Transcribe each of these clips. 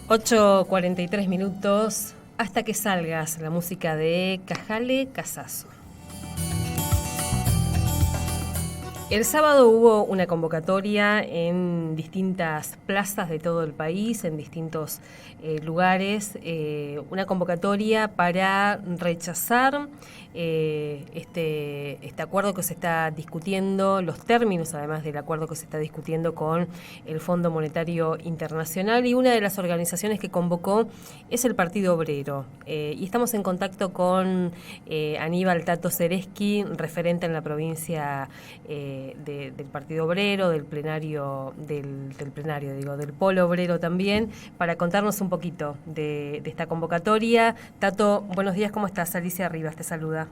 8:43 hasta que salgas, la música de Cajale Casazo. El sábado hubo una convocatoria en distintas plazas de todo el país, en distintos lugares, una convocatoria para rechazar este acuerdo que se está discutiendo, los términos además del acuerdo que se está discutiendo con el Fondo Monetario Internacional, y una de las organizaciones que convocó es el Partido Obrero. Y estamos en contacto con Aníbal Tato Ceresqui, referente en la provincia del Partido Obrero, del Polo Obrero también, para contarnos un poquito de esta convocatoria. Tato, buenos días, ¿cómo estás? Alicia Rivas te saluda.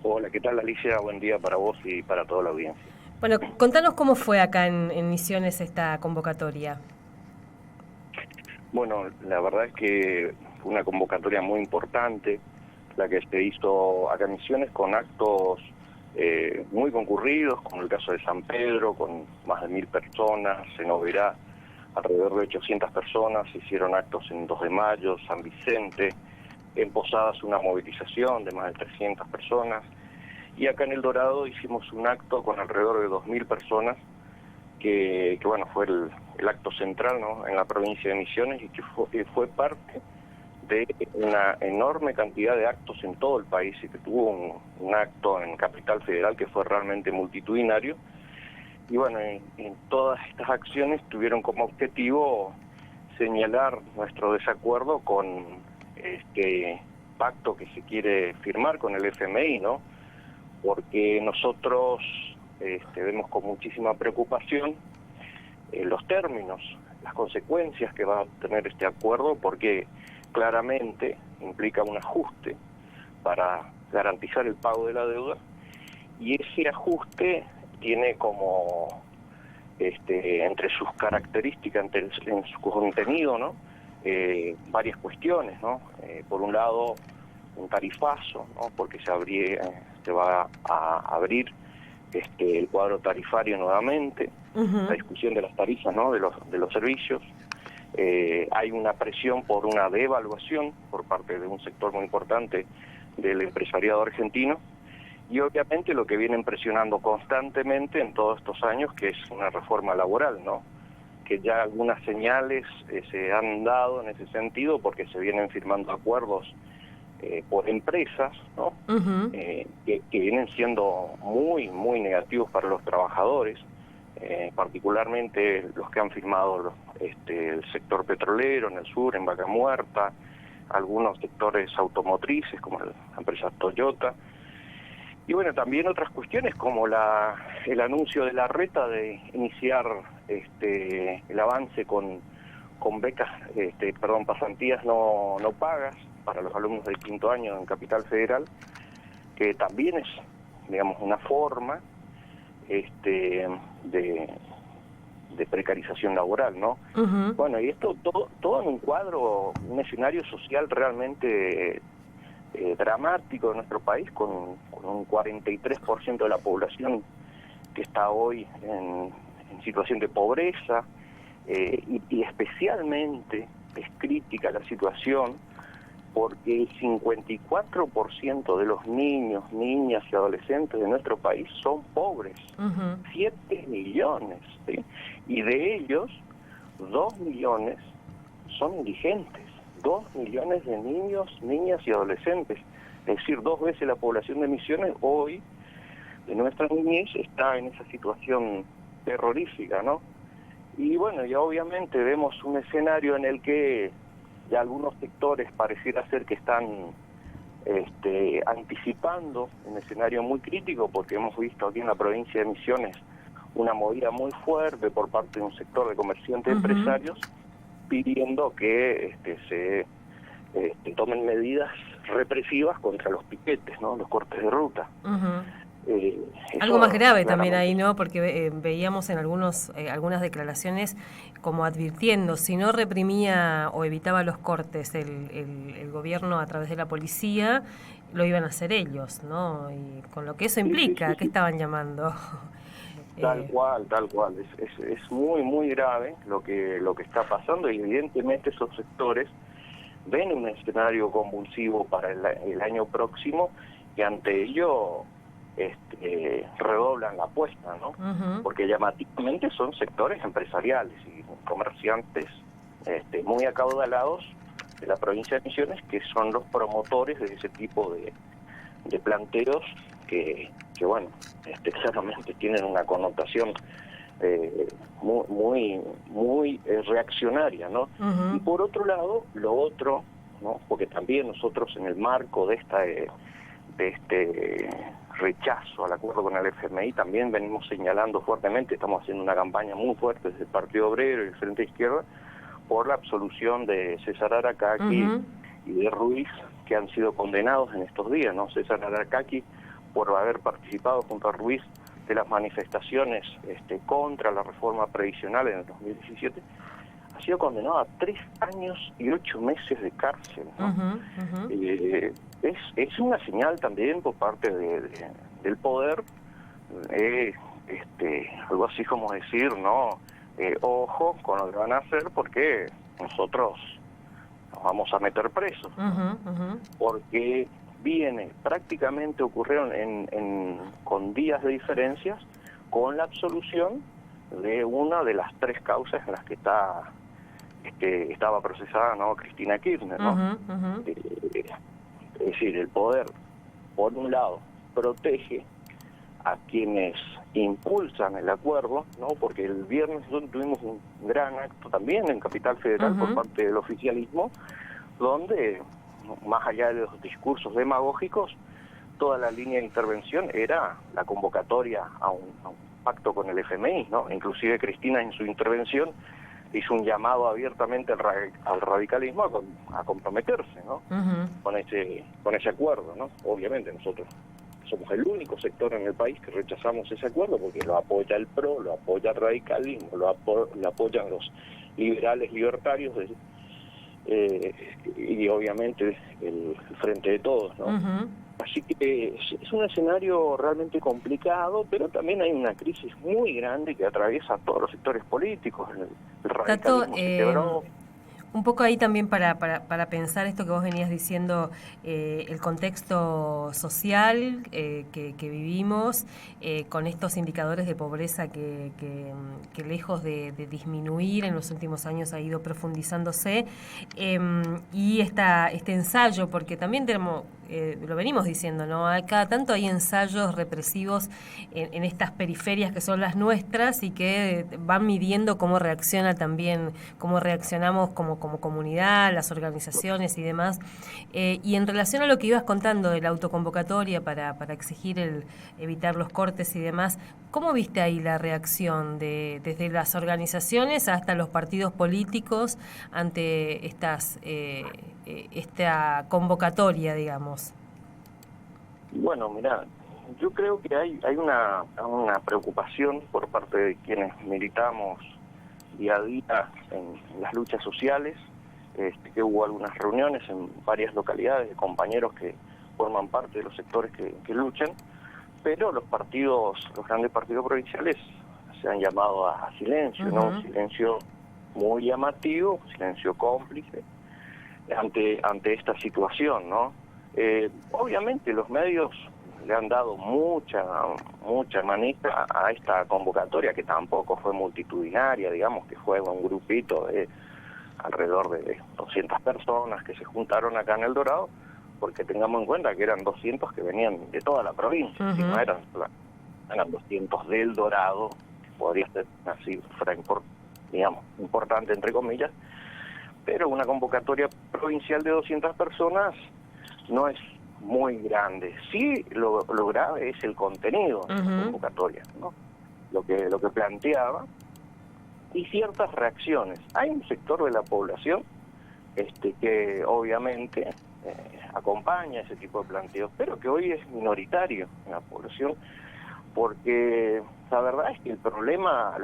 Hola, ¿qué tal, Alicia? Buen día para vos y para toda la audiencia. Bueno, contanos cómo fue acá en Misiones esta convocatoria. Bueno, la verdad es que fue una convocatoria muy importante, la que se hizo acá en Misiones, con actos muy concurridos, como el caso de San Pedro, con más de 1000 personas, en Oberá alrededor de 800 personas, se hicieron actos en 2 de Mayo, San Vicente, en Posadas una movilización de más de 300 personas, y acá en El Dorado hicimos un acto con alrededor de 2000 personas, que bueno, fue el acto central, ¿no?, en la provincia de Misiones, y que fue parte de una enorme cantidad de actos en todo el país, y que tuvo un acto en Capital Federal que fue realmente multitudinario. Y bueno, en todas estas acciones tuvieron como objetivo señalar nuestro desacuerdo con este pacto que se quiere firmar con el FMI, ¿no? Porque nosotros vemos con muchísima preocupación los términos, las consecuencias que va a tener este acuerdo, porque claramente implica un ajuste para garantizar el pago de la deuda, y ese ajuste tiene como entre sus características, en su contenido, ¿no?, varias cuestiones, ¿no? Por un lado, un tarifazo, ¿no?, porque se va a abrir el cuadro tarifario nuevamente, la discusión de las tarifas, ¿no?, de los servicios. Hay una presión por una devaluación por parte de un sector muy importante del empresariado argentino, y obviamente lo que vienen presionando constantemente en todos estos años, que es una reforma laboral, ¿no?, que ya algunas señales se han dado en ese sentido, porque se vienen firmando acuerdos por empresas, ¿no?, que vienen siendo muy, muy negativos para los trabajadores, particularmente los que han firmado el sector petrolero en el sur, en Vaca Muerta, algunos sectores automotrices como la empresa Toyota, y bueno, también otras cuestiones como el anuncio de la Reta de iniciar el avance con becas, pasantías no pagas para los alumnos del 5º año en Capital Federal, que también es, digamos, una forma de precarización laboral, ¿no? Bueno, y esto todo en un cuadro, un escenario social realmente dramático de nuestro país, con un 43% de la población que está hoy en situación de pobreza, y especialmente es crítica la situación porque el 54% de los niños, niñas y adolescentes de nuestro país son pobres, 7 millones, ¿sí? Y de ellos, 2 millones son indigentes, 2 millones de niños, niñas y adolescentes, es decir, 2 veces la población de Misiones hoy, de nuestra niñez, está en esa situación terrorífica, ¿no? Y bueno, ya obviamente vemos un escenario en el que ya algunos sectores pareciera ser que están anticipando un escenario muy crítico, porque hemos visto aquí en la provincia de Misiones una movida muy fuerte por parte de un sector de comerciantes empresarios pidiendo que se tomen medidas represivas contra los piquetes, ¿no?, los cortes de ruta. Algo más grave también ahí, ¿no? Porque veíamos en algunas declaraciones como advirtiendo, si no reprimía o evitaba los cortes el gobierno a través de la policía, lo iban a hacer ellos, ¿no? Y con lo que eso implica, ¿qué estaban llamando? Tal cual, tal cual. Es muy, muy grave lo que está pasando y evidentemente esos sectores ven un escenario convulsivo para el año próximo y ante ello redoblan la apuesta, ¿no? Porque llamativamente son sectores empresariales y comerciantes muy acaudalados de la provincia de Misiones que son los promotores de ese tipo de planteos que bueno, claramente tienen una connotación muy reaccionaria, ¿no? Y por otro lado, lo otro, ¿no? Porque también nosotros en el marco de este rechazo al acuerdo con el FMI también venimos señalando fuertemente, estamos haciendo una campaña muy fuerte desde el Partido Obrero y el Frente Izquierda por la absolución de César Aracaki y de Ruiz, que han sido condenados en estos días, ¿no? César Aracaki por haber participado junto a Ruiz de las manifestaciones contra la reforma previsional en el 2017, ha sido condenado a 3 años y 8 meses de cárcel, ¿no? Es una señal también por parte del poder, algo así como decir, ¿no? Ojo con lo que van a hacer porque nosotros nos vamos a meter presos, porque ocurrieron con días de diferencias con la absolución de una de las 3 causas en las que estaba procesada, ¿no? Cristina Kirchner, ¿no? Es decir, el poder, por un lado, protege a quienes impulsan el acuerdo, ¿no? Porque el viernes nosotros tuvimos un gran acto también en Capital Federal por parte del oficialismo, donde, más allá de los discursos demagógicos, toda la línea de intervención era la convocatoria a un pacto con el FMI, ¿no? Inclusive Cristina en su intervención hizo un llamado abiertamente al radicalismo a comprometerse, ¿no? Con ese acuerdo, ¿no? Obviamente nosotros somos el único sector en el país que rechazamos ese acuerdo porque lo apoya el PRO, lo apoya el radicalismo, lo apoyan los liberales libertarios y obviamente el Frente de Todos, ¿no? Así que es un escenario realmente complicado, pero también hay una crisis muy grande que atraviesa todos los sectores políticos. El radicalismo se quebró. Un poco ahí también para pensar esto que vos venías diciendo, el contexto social que vivimos, con estos indicadores de pobreza que lejos de disminuir en los últimos años ha ido profundizándose, y este ensayo, porque también tenemos, lo venimos diciendo, ¿no? Cada tanto hay ensayos represivos en estas periferias que son las nuestras y que van midiendo cómo reacciona también, cómo reaccionamos como comunidad, las organizaciones y demás. Y en relación a lo que ibas contando de la autoconvocatoria para exigir evitar los cortes y demás, ¿cómo viste ahí la reacción desde las organizaciones hasta los partidos políticos ante esta convocatoria, digamos? Bueno, mirá, yo creo que hay una preocupación por parte de quienes militamos día a día en las luchas sociales, que hubo algunas reuniones en varias localidades de compañeros que forman parte de los sectores que luchan, pero los grandes partidos provinciales se han llamado a silencio, ¿no? Un silencio muy llamativo, un silencio cómplice ante esta situación, ¿no? Obviamente los medios le han dado mucha manija a esta convocatoria, que tampoco fue multitudinaria, digamos que fue un grupito de alrededor de 200 personas que se juntaron acá en El Dorado, porque tengamos en cuenta que eran 200 que venían de toda la provincia, si no eran 200 del Dorado, que podría ser una cifra importante entre comillas, pero una convocatoria provincial de 200 personas no es muy grande. Sí, lo grave es el contenido de la convocatoria, ¿no? Lo que planteaba y ciertas reacciones. Hay un sector de la población que obviamente acompaña ese tipo de planteos, pero que hoy es minoritario en la población, porque la verdad es que los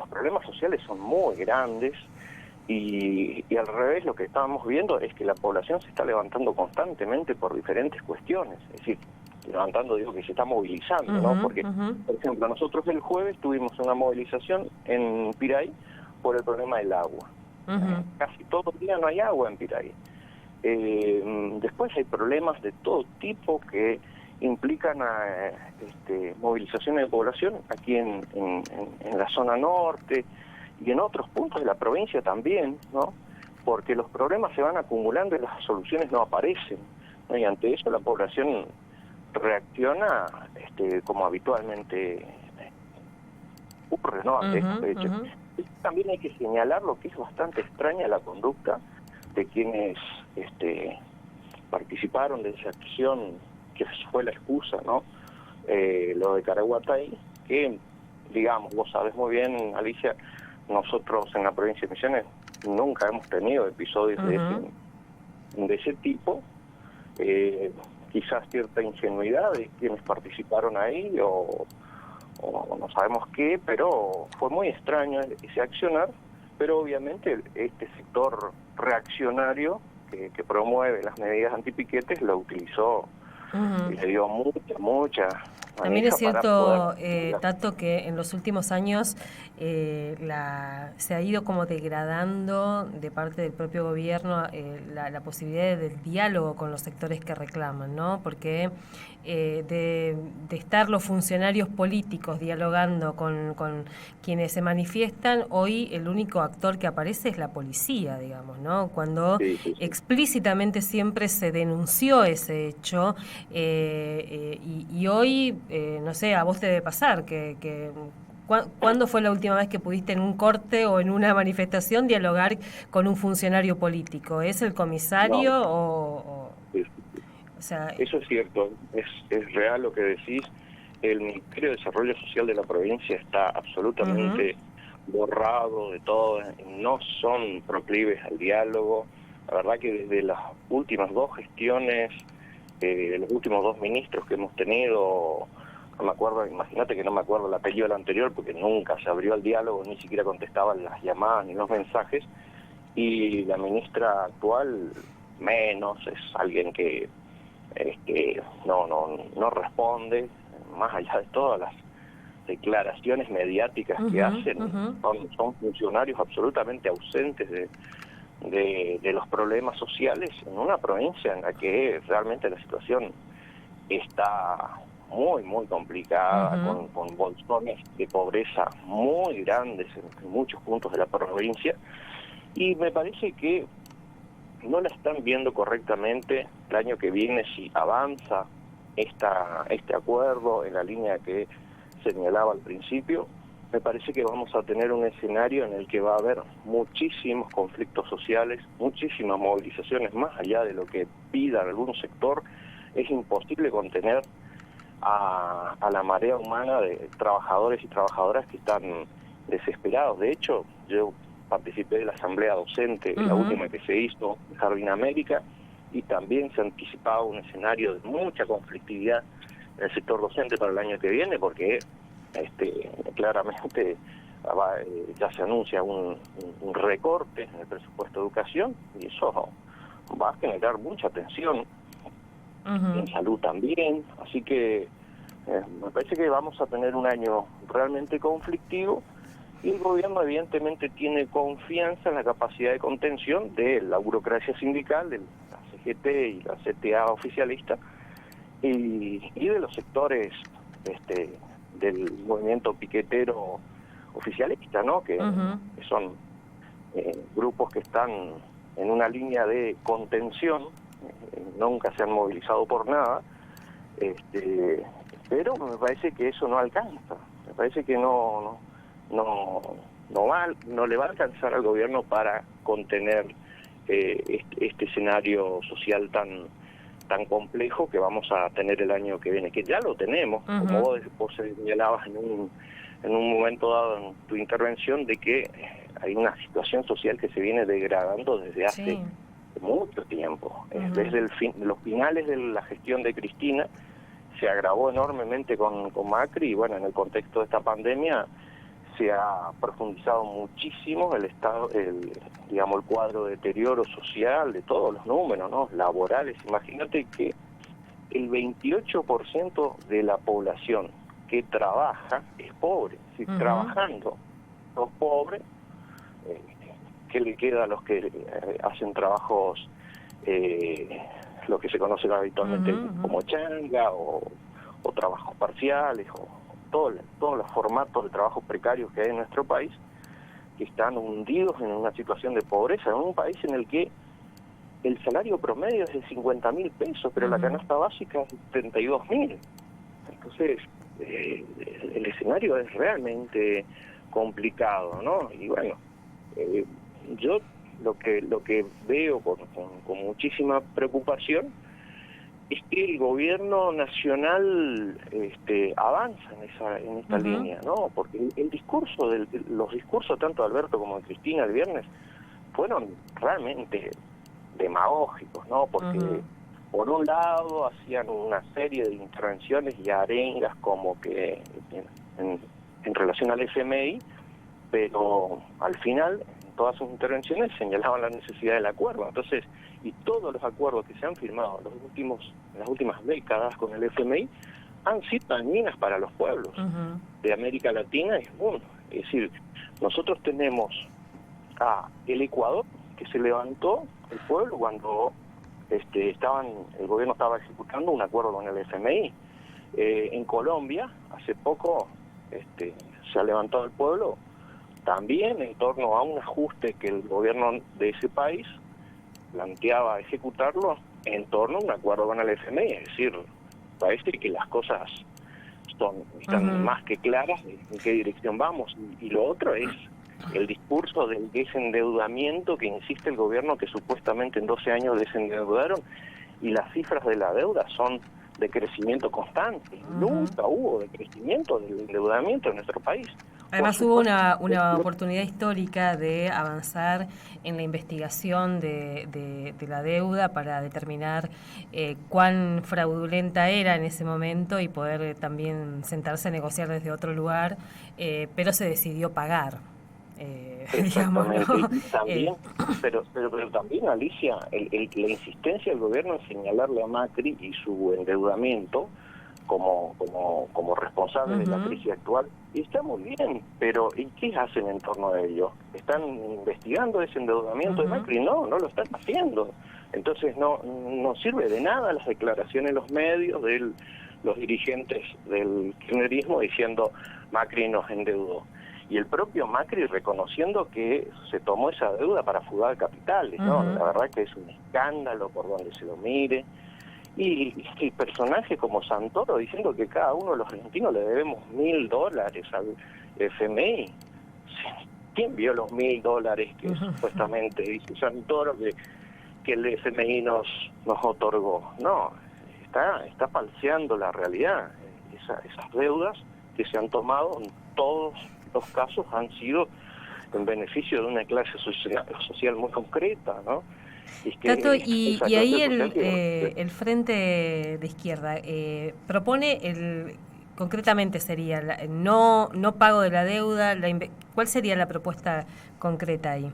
problemas sociales son muy grandes y al revés lo que estábamos viendo es que la población se está levantando constantemente por diferentes cuestiones. Es decir, levantando, digo que se está movilizando, ¿no? Porque, por ejemplo, nosotros el jueves tuvimos una movilización en Piray por el problema del agua. Casi todo el día no hay agua en Piray. Después hay problemas de todo tipo que implican movilizaciones de población aquí en la zona norte y en otros puntos de la provincia también, ¿no? Porque los problemas se van acumulando y las soluciones no aparecen, ¿no? Y ante eso la población reacciona como habitualmente ocurre, ¿no? Ante estos hechos. También hay que señalar lo que es bastante extraña la conducta de quienes participaron de esa acción que fue la excusa, ¿no? Lo de Caraguatay, que, digamos, vos sabés muy bien, Alicia, nosotros en la provincia de Misiones nunca hemos tenido episodios de ese tipo. Quizás cierta ingenuidad de quienes participaron ahí o no sabemos qué, pero fue muy extraño ese accionar, pero obviamente este sector reaccionario que promueve las medidas antipiquetes lo utilizó y le dio mucha también es cierto, Tato, que en los últimos años se ha ido como degradando de parte del propio gobierno la posibilidad del diálogo con los sectores que reclaman, ¿no? Porque de estar los funcionarios políticos dialogando con quienes se manifiestan, hoy el único actor que aparece es la policía, digamos, ¿no? Cuando explícitamente siempre se denunció ese hecho y hoy, no sé, a vos te debe pasar que ¿cuándo fue la última vez que pudiste en un corte o en una manifestación dialogar con un funcionario político? ¿Es el comisario o sea, eso es cierto, es real lo que decís. El Ministerio de Desarrollo Social de la provincia está absolutamente borrado de todo, no son proclives al diálogo. La verdad que desde las últimas dos gestiones, los últimos dos ministros que hemos tenido, no me acuerdo, imagínate que no me acuerdo el apellido del anterior porque nunca se abrió el diálogo, ni siquiera contestaban las llamadas ni los mensajes, y la ministra actual menos, es alguien que no responde, más allá de todas las declaraciones mediáticas que hacen, son funcionarios absolutamente ausentes de los problemas sociales en una provincia en la que realmente la situación está muy complicada, con bolsones de pobreza muy grandes en muchos puntos de la provincia, y me parece que no la están viendo correctamente. El año que viene, si avanza este acuerdo en la línea que señalaba al principio, me parece que vamos a tener un escenario en el que va a haber muchísimos conflictos sociales, muchísimas movilizaciones, más allá de lo que pida algún sector. Es imposible contener a la marea humana de trabajadores y trabajadoras que están desesperados. De hecho, yo participé de la asamblea docente, la última que se hizo en Jardín América, y también se anticipaba un escenario de mucha conflictividad en el sector docente para el año que viene, porque claramente ya se anuncia un recorte en el presupuesto de educación, y eso va a generar mucha tensión en salud también. Así que me parece que vamos a tener un año realmente conflictivo, y el gobierno evidentemente tiene confianza en la capacidad de contención de la burocracia sindical, de la CGT y la CTA oficialista, y de los sectores del movimiento piquetero oficialista, ¿no? Que son grupos que están en una línea de contención, nunca se han movilizado por nada, pero me parece que eso no alcanza, me parece que no le va a alcanzar al gobierno para contener este escenario social tan complejo que vamos a tener el año que viene, que ya lo tenemos, como vos señalabas en un momento dado en tu intervención, de que hay una situación social que se viene degradando desde hace mucho tiempo. Desde los finales de la gestión de Cristina se agravó enormemente con Macri, y bueno, en el contexto de esta pandemia se ha profundizado muchísimo el cuadro de deterioro social de todos los números, ¿no? Laborales. Imagínate que el 28% de la población que trabaja es pobre. Si trabajando los pobres, ¿qué le queda a los que hacen trabajos, lo que se conoce habitualmente como changa o trabajos parciales o todos los formatos de trabajo precarios que hay en nuestro país, que están hundidos en una situación de pobreza, en un país en el que el salario promedio es de 50.000 pesos, pero la canasta básica es de 32.000. Entonces, el escenario es realmente complicado, ¿no? Y bueno, yo lo que veo con muchísima preocupación es que el gobierno nacional avanza en esta línea, ¿no? Porque los discursos tanto de Alberto como de Cristina el viernes fueron realmente demagógicos, ¿no? Porque por un lado hacían una serie de intervenciones y arengas como que en relación al FMI, pero al final en todas sus intervenciones señalaban la necesidad del acuerdo. Entonces, y todos los acuerdos que se han firmado en las últimas décadas con el FMI han sido dañinas para los pueblos de América Latina y el mundo. Es decir, nosotros tenemos a el Ecuador, que se levantó el pueblo cuando el gobierno estaba ejecutando un acuerdo con el FMI. En Colombia, hace poco, se ha levantado el pueblo también en torno a un ajuste que el gobierno de ese país planteaba ejecutarlo en torno a un acuerdo con el FMI. Es decir, parece que las cosas están más que claras en qué dirección vamos. Y lo otro es el discurso del desendeudamiento que insiste el gobierno, que supuestamente en 12 años desendeudaron, y las cifras de la deuda son de crecimiento constante. Nunca hubo decrecimiento del endeudamiento en nuestro país. Además hubo una oportunidad histórica de avanzar en la investigación de la deuda para determinar cuán fraudulenta era en ese momento y poder también sentarse a negociar desde otro lugar, pero se decidió pagar. Digamos, ¿no? Y también, pero también, Alicia, la insistencia del gobierno en señalarle a Macri y su endeudamiento como responsable de la crisis actual, y está muy bien, pero ¿y qué hacen en torno a ello? ¿Están investigando ese endeudamiento de Macri? No lo están haciendo. Entonces no sirve de nada las declaraciones en los medios de los dirigentes del kirchnerismo diciendo Macri nos endeudó. Y el propio Macri reconociendo que se tomó esa deuda para fugar capitales, ¿no? La verdad que es un escándalo por donde se lo mire. Y personajes como Santoro diciendo que cada uno de los argentinos le debemos $1.000 al FMI. ¿Quién vio los $1.000 que supuestamente dice Santoro que el FMI nos otorgó? No, está falseando la realidad. Esas deudas que se han tomado en todos los casos han sido en beneficio de una clase social muy concreta, ¿no? Tato, y ahí el Frente de Izquierda propone concretamente sería no pago de la deuda. ¿Cuál sería la propuesta concreta ahí?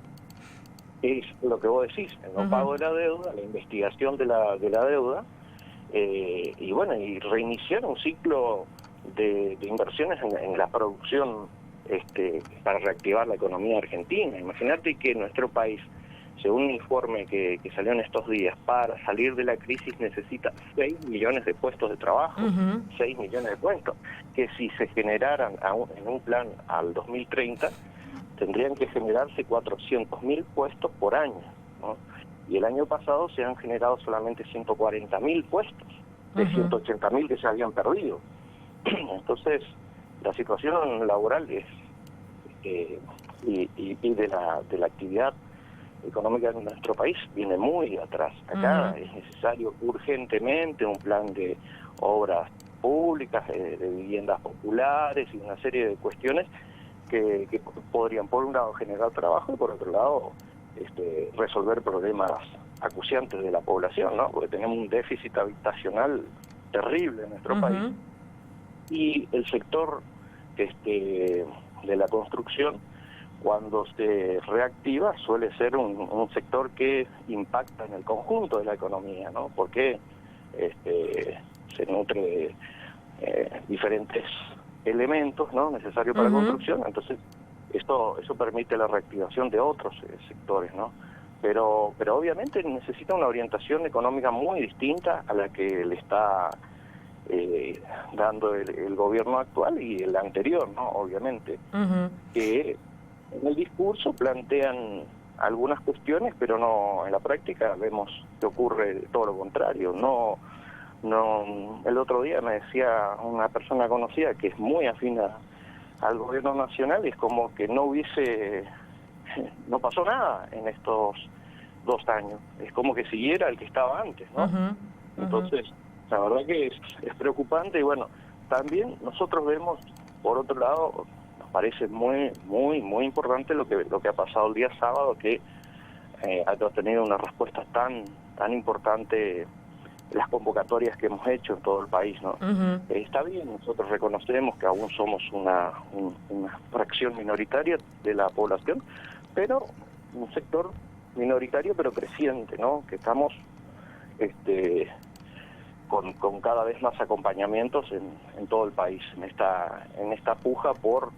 Es lo que vos decís, el no pago de la deuda, la investigación de la deuda, y bueno, y reiniciar un ciclo de inversiones en la producción para reactivar la economía argentina. Imagínate que nuestro país, según un informe que salió en estos días, para salir de la crisis necesita 6 millones de puestos de trabajo, 6 millones de puestos, que si se generaran en un plan al 2030, tendrían que generarse 400.000 puestos por año, ¿no? Y el año pasado se han generado solamente 140.000 puestos, de 180.000 que se habían perdido. Entonces, la situación laboral es y de la actividad económica en nuestro país viene muy atrás. Acá es necesario urgentemente un plan de obras públicas, de viviendas populares y una serie de cuestiones que podrían, por un lado, generar trabajo y por otro lado, resolver problemas acuciantes de la población, ¿no? Porque tenemos un déficit habitacional terrible en nuestro país. Y el sector de la construcción, cuando se reactiva, suele ser un sector que impacta en el conjunto de la economía, ¿no? Porque se nutre de diferentes elementos, ¿no?, necesarios para la construcción. Entonces eso permite la reactivación de otros sectores, ¿no? Pero obviamente necesita una orientación económica muy distinta a la que le está dando el gobierno actual y el anterior, ¿no? Obviamente, que en el discurso plantean algunas cuestiones, pero no, en la práctica vemos que ocurre todo lo contrario. No, el otro día me decía una persona conocida que es muy afín al gobierno nacional, y es como que no pasó nada en estos 2 años, es como que siguiera el que estaba antes, ¿no? Entonces, la verdad que es preocupante. Y bueno, también nosotros vemos, por otro lado, nos parece muy importante lo que ha pasado el día sábado, que ha tenido una respuesta tan importante las convocatorias que hemos hecho en todo el país, ¿no? Está bien, nosotros reconocemos que aún somos una fracción minoritaria de la población, pero un sector minoritario pero creciente, ¿no? Que estamos con cada vez más acompañamientos en todo el país, en esta puja por,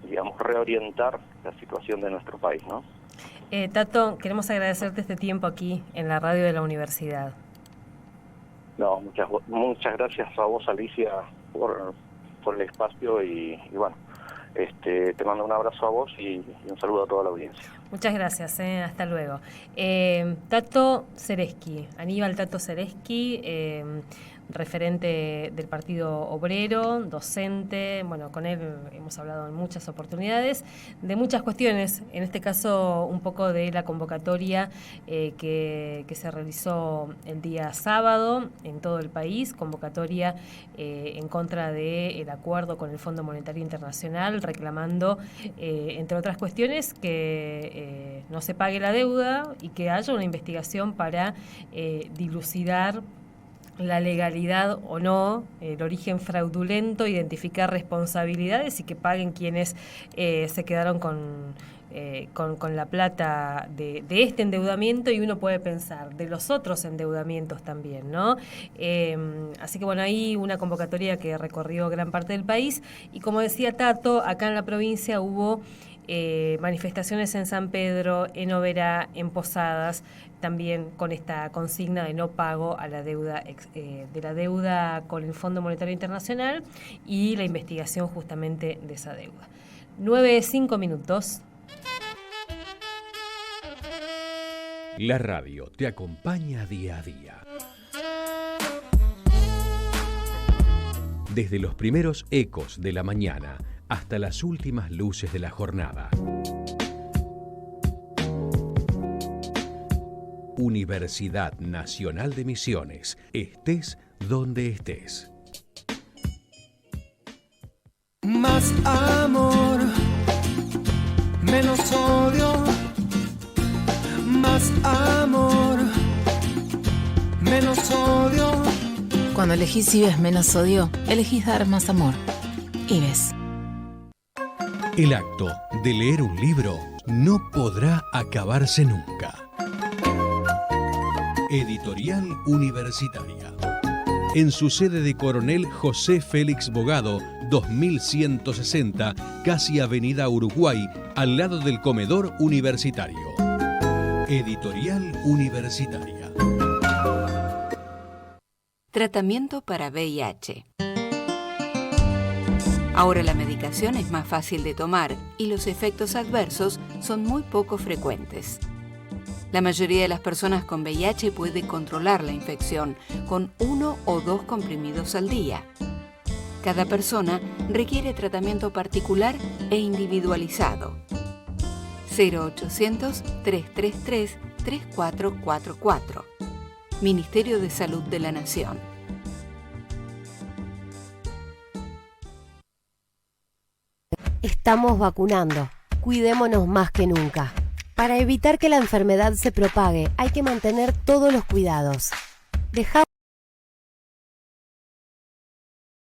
digamos, reorientar la situación de nuestro país, ¿no? Tato, queremos agradecerte este tiempo aquí en la radio de la universidad. No, muchas gracias a vos, Alicia, por el espacio, y bueno, te mando un abrazo a vos y un saludo a toda la audiencia. Muchas gracias, hasta luego. Tato Ceresky, Aníbal Tato Ceresky, referente del Partido Obrero, docente. Bueno, con él hemos hablado en muchas oportunidades de muchas cuestiones, en este caso un poco de la convocatoria que se realizó el día sábado en todo el país, convocatoria en contra del acuerdo con el Fondo Monetario Internacional, reclamando, entre otras cuestiones, que no se pague la deuda y que haya una investigación para dilucidar la legalidad o no, el origen fraudulento, identificar responsabilidades y que paguen quienes se quedaron con la plata de este endeudamiento, y uno puede pensar de los otros endeudamientos también, ¿no? Así que bueno, hay una convocatoria que recorrió gran parte del país, y como decía Tato, acá en la provincia hubo manifestaciones en San Pedro, en Oberá, en Posadas, también con esta consigna de no pago a la deuda de la deuda con el Fondo Monetario Internacional y la investigación justamente de esa deuda. 9:05. La radio te acompaña día a día. Desde los primeros ecos de la mañana hasta las últimas luces de la jornada. Universidad Nacional de Misiones. Estés donde estés. Más amor, menos odio. Más amor, menos odio. Cuando elegís IBES menos odio, elegís dar más amor. IBES. El acto de leer un libro no podrá acabarse nunca. Editorial Universitaria. En su sede de Coronel José Félix Bogado, 2160, casi Avenida Uruguay, al lado del comedor universitario. Editorial Universitaria. Tratamiento para VIH. Ahora la medicación es más fácil de tomar y los efectos adversos son muy poco frecuentes. La mayoría de las personas con VIH puede controlar la infección con 1 o 2 comprimidos al día. Cada persona requiere tratamiento particular e individualizado. 0800-333-3444. Ministerio de Salud de la Nación. Estamos vacunando. Cuidémonos más que nunca. Para evitar que la enfermedad se propague, hay que mantener todos los cuidados. Deja